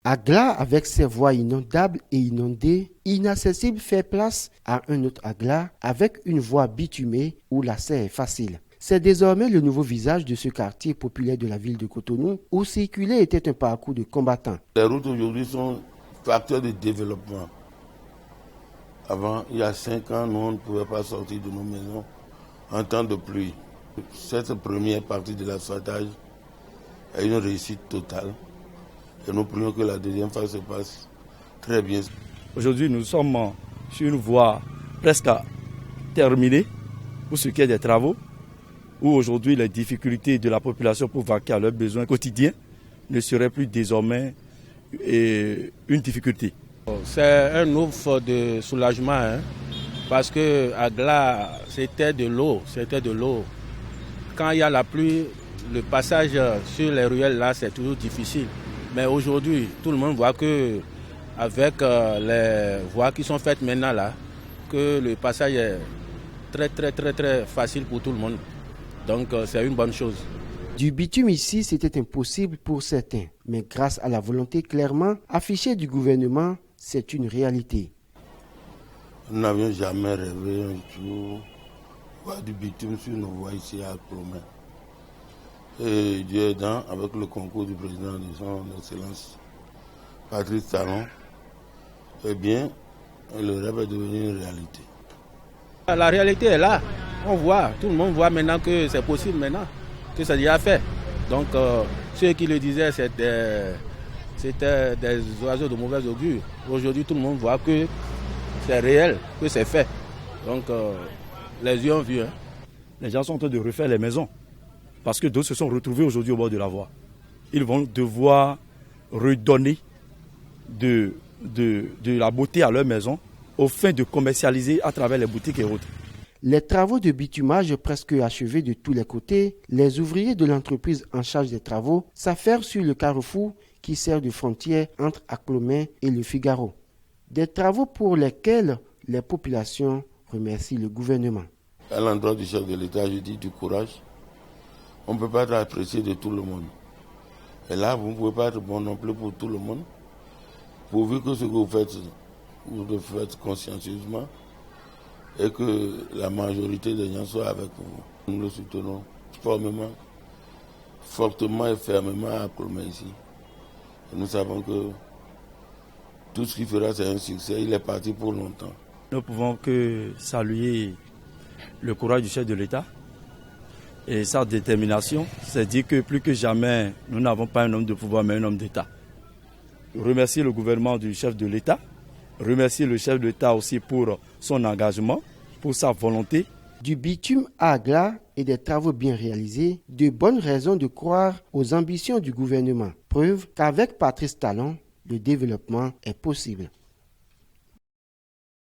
Agla, avec ses voies inondables et inondées, inaccessibles, fait place à un autre Agla avec une voie bitumée où l'accès est facile. C'est désormais le nouveau visage de ce quartier populaire de la ville de Cotonou où circuler était un parcours de combattant. Les routes aujourd'hui sont facteurs de développement. Avant, il y a 5 ans, nous, on ne pouvait pas sortir de nos maisons en temps de pluie. Cette première partie de l'asphaltage est une réussite totale. Et nous prions que la deuxième phase se passe très bien. Aujourd'hui, nous sommes sur une voie presque terminée pour ce qui est des travaux, où aujourd'hui les difficultés de la population pour vaquer à leurs besoins quotidiens ne seraient plus désormais une difficulté. C'est un offre de soulagement, parce que Agla, c'était de l'eau. Quand il y a la pluie, le passage sur les ruelles là, c'est toujours difficile. Mais aujourd'hui, tout le monde voit que avec les voies qui sont faites maintenant là, que le passage est très facile pour tout le monde. Donc c'est une bonne chose. Du bitume ici, c'était impossible pour certains. Mais grâce à la volonté clairement affichée du gouvernement, c'est une réalité. Nous n'avions jamais rêvé un jour voir du bitume sur nos voies ici à Clomé. Et Dieu aidant, avec le concours du président de son Excellence Patrice Talon, eh bien, le rêve est devenu une réalité. La réalité est là. On voit, tout le monde voit maintenant que c'est possible maintenant, que c'est déjà fait. Donc ceux qui le disaient, c'était des oiseaux de mauvaise augure. Aujourd'hui, tout le monde voit que c'est réel, que c'est fait. Donc les yeux ont vu. Les gens sont en train de refaire les maisons parce que d'autres se sont retrouvés aujourd'hui au bord de la voie. Ils vont devoir redonner de la beauté à leur maison au fin de commercialiser à travers les boutiques et autres. Les travaux de bitumage presque achevés de tous les côtés, les ouvriers de l'entreprise en charge des travaux s'affairent sur le carrefour qui sert de frontière entre Aclomé et le Figaro. Des travaux pour lesquels les populations remercient le gouvernement. À l'endroit du chef de l'État, je dis du courage. On ne peut pas être apprécié de tout le monde. Et là, vous ne pouvez pas être bon non plus pour tout le monde. Pourvu que ce que vous le faites consciencieusement et que la majorité des gens soient avec vous. Nous le soutenons fortement et fermement à Clomé ici. Et nous savons que tout ce qu'il fera, c'est un succès. Il est parti pour longtemps. Nous ne pouvons que saluer le courage du chef de l'État et sa détermination. C'est dire que plus que jamais, nous n'avons pas un homme de pouvoir, mais un homme d'État. Remercier le gouvernement du chef de l'État, remercier le chef de l'État aussi pour son engagement, pour sa volonté. Du bitume à Agla et des travaux bien réalisés, de bonnes raisons de croire aux ambitions du gouvernement. Preuve qu'avec Patrice Talon, le développement est possible.